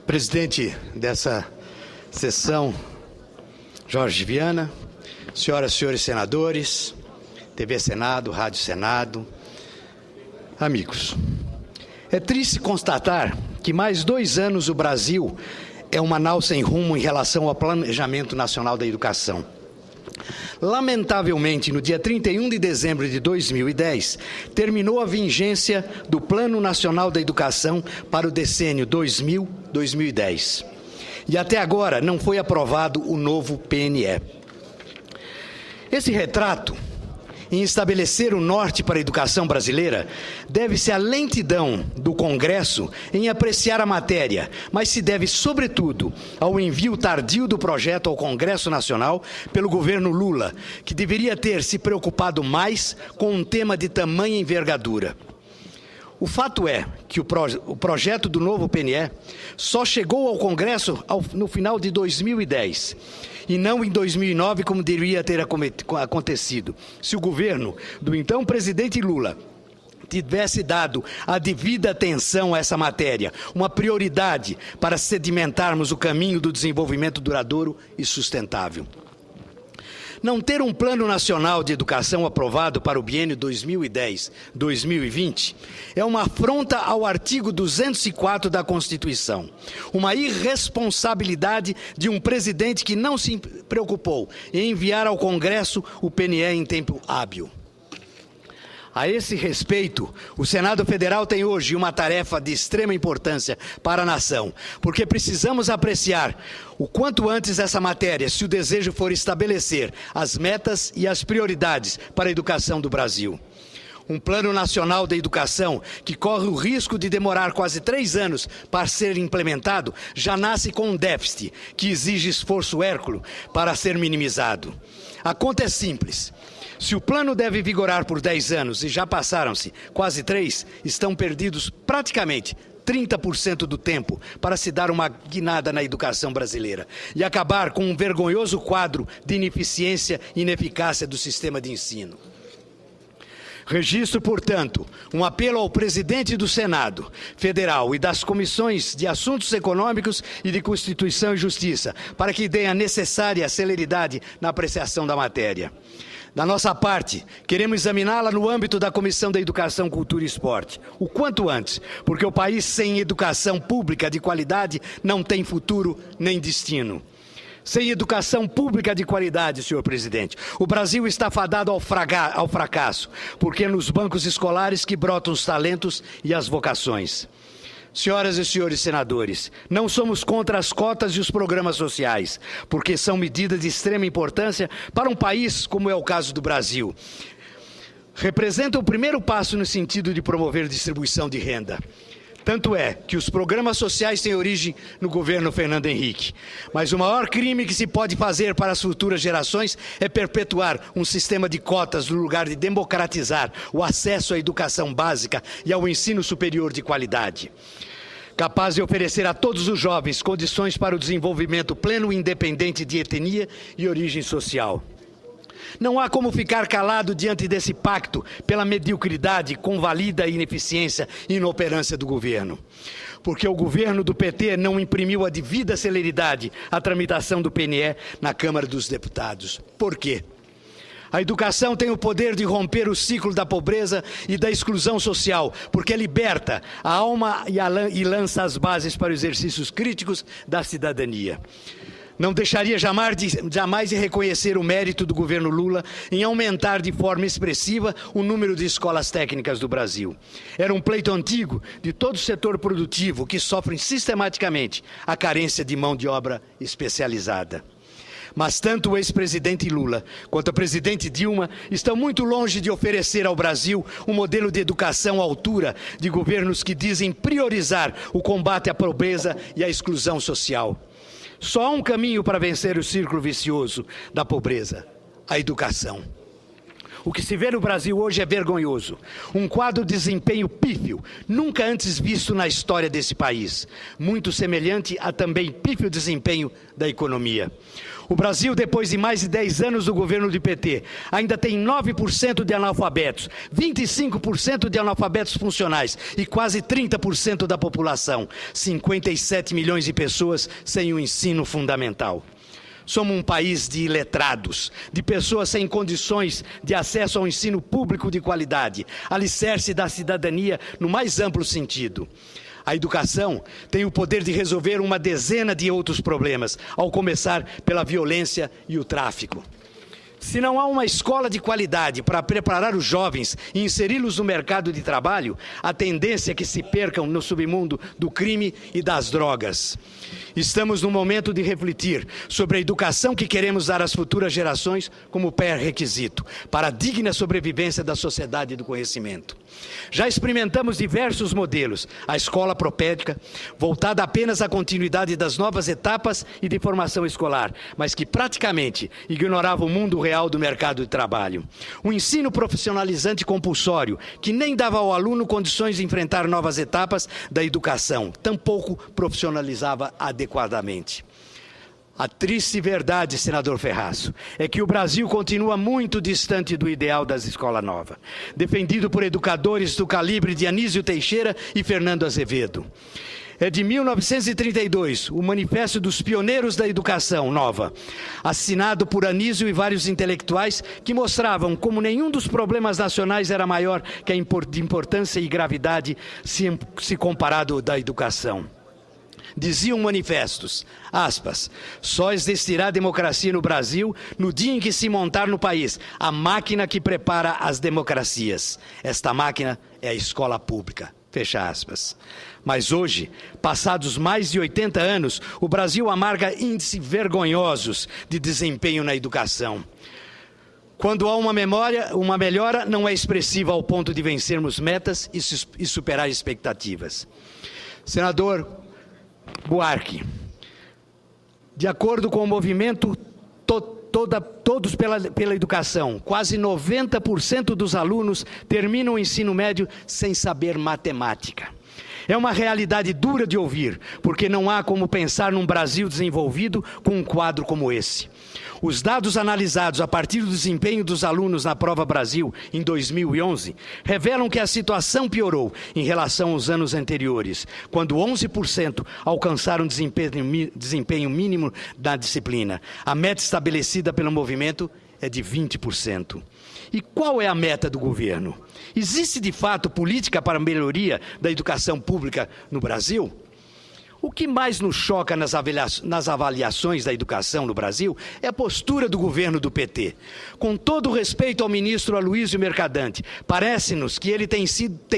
Presidente dessa sessão, Jorge Viana, senhoras e senhores senadores, TV Senado, Rádio Senado, amigos. É triste constatar que mais 2 anos o Brasil é uma nau sem rumo em relação ao Planejamento Nacional da Educação. Lamentavelmente, no dia 31 de dezembro de 2010, terminou a vigência do Plano Nacional da Educação para o decênio 2000-2010. E até agora não foi aprovado o novo PNE. Esse retrato, em estabelecer o norte para a educação brasileira, deve-se à lentidão do Congresso em apreciar a matéria, mas se deve, sobretudo, ao envio tardio do projeto ao Congresso Nacional pelo governo Lula, que deveria ter se preocupado mais com um tema de tamanha envergadura. O fato é que o projeto do novo PNE só chegou ao Congresso no final de 2010 e não em 2009, como deveria ter acontecido, se o governo do então presidente Lula tivesse dado a devida atenção a essa matéria, uma prioridade para sedimentarmos o caminho do desenvolvimento duradouro e sustentável. Não ter um Plano Nacional de Educação aprovado para o biênio 2010-2020 é uma afronta ao artigo 204 da Constituição, uma irresponsabilidade de um presidente que não se preocupou em enviar ao Congresso o PNE em tempo hábil. A esse respeito, o Senado Federal tem hoje uma tarefa de extrema importância para a nação, porque precisamos apreciar o quanto antes essa matéria, se o desejo for estabelecer as metas e as prioridades para a educação do Brasil. Um Plano Nacional da Educação que corre o risco de demorar quase 3 anos para ser implementado, já nasce com um déficit que exige esforço hérculo para ser minimizado. A conta é simples. Se o plano deve vigorar por 10 anos e já passaram-se quase 3, estão perdidos praticamente 30% do tempo para se dar uma guinada na educação brasileira e acabar com um vergonhoso quadro de ineficiência e ineficácia do sistema de ensino. Registro, portanto, um apelo ao presidente do Senado Federal e das comissões de Assuntos Econômicos e de Constituição e Justiça para que deem a necessária celeridade na apreciação da matéria. Da nossa parte, queremos examiná-la no âmbito da Comissão da Educação, Cultura e Esporte, o quanto antes, porque o país sem educação pública de qualidade não tem futuro nem destino. Sem educação pública de qualidade, senhor presidente, o Brasil está fadado ao fracasso, porque é nos bancos escolares que brotam os talentos e as vocações. Senhoras e senhores senadores, não somos contra as cotas e os programas sociais, porque são medidas de extrema importância para um país como é o caso do Brasil. Representam o primeiro passo no sentido de promover distribuição de renda. Tanto é que os programas sociais têm origem no governo Fernando Henrique. Mas o maior crime que se pode fazer para as futuras gerações é perpetuar um sistema de cotas no lugar de democratizar o acesso à educação básica e ao ensino superior de qualidade, capaz de oferecer a todos os jovens condições para o desenvolvimento pleno e independente de etnia e origem social. Não há como ficar calado diante desse pacto pela mediocridade, convalida a ineficiência e inoperância do governo. Porque o governo do PT não imprimiu a devida celeridade à tramitação do PNE na Câmara dos Deputados. Por quê? A educação tem o poder de romper o ciclo da pobreza e da exclusão social, porque liberta a alma e lança as bases para exercícios críticos da cidadania. Não deixaria jamais de reconhecer o mérito do governo Lula em aumentar de forma expressiva o número de escolas técnicas do Brasil. Era um pleito antigo de todo o setor produtivo que sofre sistematicamente a carência de mão de obra especializada. Mas tanto o ex-presidente Lula quanto a presidente Dilma estão muito longe de oferecer ao Brasil um modelo de educação à altura de governos que dizem priorizar o combate à pobreza e à exclusão social. Só há um caminho para vencer o círculo vicioso da pobreza: a educação. O que se vê no Brasil hoje é vergonhoso. Um quadro de desempenho pífio, nunca antes visto na história desse país. Muito semelhante a também pífio desempenho da economia. O Brasil, depois de mais de 10 anos do governo do PT, ainda tem 9% de analfabetos, 25% de analfabetos funcionais e quase 30% da população, 57 milhões de pessoas sem o ensino fundamental. Somos um país de iletrados, de pessoas sem condições de acesso ao ensino público de qualidade, alicerce da cidadania no mais amplo sentido. A educação tem o poder de resolver uma dezena de outros problemas, ao começar pela violência e o tráfico. Se não há uma escola de qualidade para preparar os jovens e inseri-los no mercado de trabalho, a tendência é que se percam no submundo do crime e das drogas. Estamos no momento de refletir sobre a educação que queremos dar às futuras gerações como pré-requisito para a digna sobrevivência da sociedade do conhecimento. Já experimentamos diversos modelos, a escola propédica, voltada apenas à continuidade das novas etapas e de formação escolar, mas que praticamente ignorava o mundo real do mercado de trabalho. Um ensino profissionalizante compulsório, que nem dava ao aluno condições de enfrentar novas etapas da educação, tampouco profissionalizava adequadamente. A triste verdade, senador Ferraz, é que o Brasil continua muito distante do ideal das escolas novas, defendido por educadores do calibre de Anísio Teixeira e Fernando Azevedo. É de 1932, o Manifesto dos Pioneiros da Educação Nova, assinado por Anísio e vários intelectuais que mostravam como nenhum dos problemas nacionais era maior que a de importância e gravidade se comparado da educação. Diziam manifestos, aspas, só existirá a democracia no Brasil no dia em que se montar no país a máquina que prepara as democracias. Esta máquina é a escola pública. Fecha aspas. Mas hoje, passados mais de 80 anos, o Brasil amarga índices vergonhosos de desempenho na educação. Quando há uma melhora não é expressiva ao ponto de vencermos metas e superar expectativas. Senador Buarque, de acordo com o movimento Todos pela Educação, quase 90% dos alunos terminam o ensino médio sem saber matemática. É uma realidade dura de ouvir, porque não há como pensar num Brasil desenvolvido com um quadro como esse. Os dados analisados a partir do desempenho dos alunos na Prova Brasil em 2011 revelam que a situação piorou em relação aos anos anteriores, quando 11% alcançaram desempenho mínimo da disciplina. A meta estabelecida pelo movimento é de 20%. E qual é a meta do governo? Existe de fato política para a melhoria da educação pública no Brasil? O que mais nos choca nas avaliações da educação no Brasil é a postura do governo do PT. Com todo o respeito ao ministro Aloysio Mercadante, parece-nos que ele tem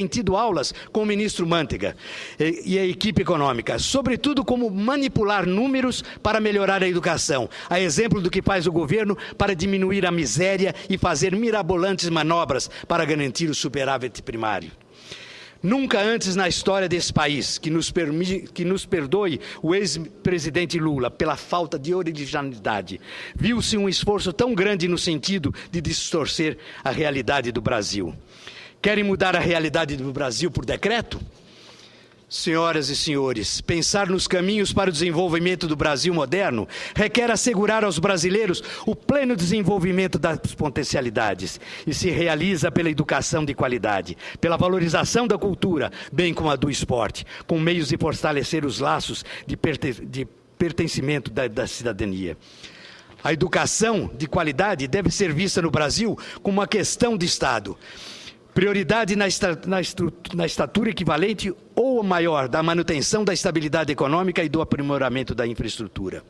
tido aulas com o ministro Mantega e a equipe econômica, sobretudo como manipular números para melhorar a educação, a exemplo do que faz o governo para diminuir a miséria e fazer mirabolantes manobras para garantir o superávit primário. Nunca antes na história desse país, que nos perdoe o ex-presidente Lula pela falta de originalidade, viu-se um esforço tão grande no sentido de distorcer a realidade do Brasil. Querem mudar a realidade do Brasil por decreto? Senhoras e senhores, pensar nos caminhos para o desenvolvimento do Brasil moderno requer assegurar aos brasileiros o pleno desenvolvimento das potencialidades e se realiza pela educação de qualidade, pela valorização da cultura, bem como a do esporte, com meios de fortalecer os laços de pertencimento da cidadania. A educação de qualidade deve ser vista no Brasil como uma questão de Estado. Prioridade na estatura equivalente ou maior da manutenção da estabilidade econômica e do aprimoramento da infraestrutura.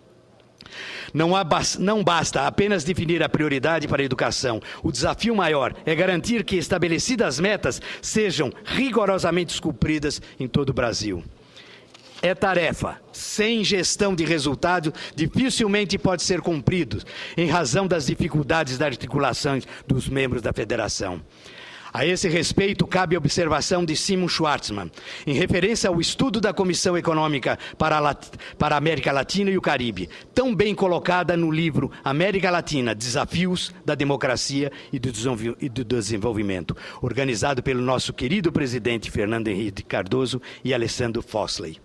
Não basta apenas definir a prioridade para a educação. O desafio maior é garantir que estabelecidas metas sejam rigorosamente cumpridas em todo o Brasil. É tarefa, sem gestão de resultado, dificilmente pode ser cumprido, em razão das dificuldades da articulação dos membros da federação. A esse respeito, cabe a observação de Simon Schwartzman, em referência ao estudo da Comissão Econômica para a América Latina e o Caribe, tão bem colocada no livro América Latina, Desafios da Democracia e do Desenvolvimento, organizado pelo nosso querido presidente Fernando Henrique Cardoso e Alessandro Fosley.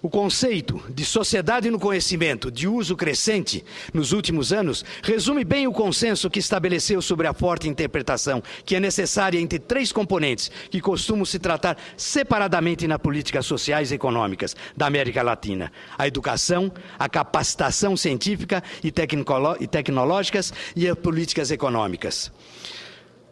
O conceito de sociedade no conhecimento, de uso crescente nos últimos anos, resume bem o consenso que estabeleceu sobre a forte interpretação que é necessária entre três componentes que costumam se tratar separadamente nas políticas sociais e econômicas da América Latina: a educação, a capacitação científica e tecnológicas e as políticas econômicas.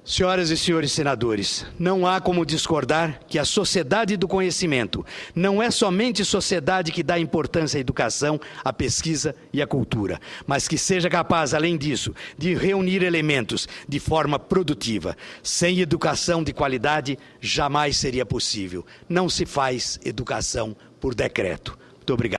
Senhoras e senhores senadores, não há como discordar que a sociedade do conhecimento não é somente sociedade que dá importância à educação, à pesquisa e à cultura, mas que seja capaz, além disso, de reunir elementos de forma produtiva. Sem educação de qualidade, jamais seria possível. Não se faz educação por decreto. Muito obrigado.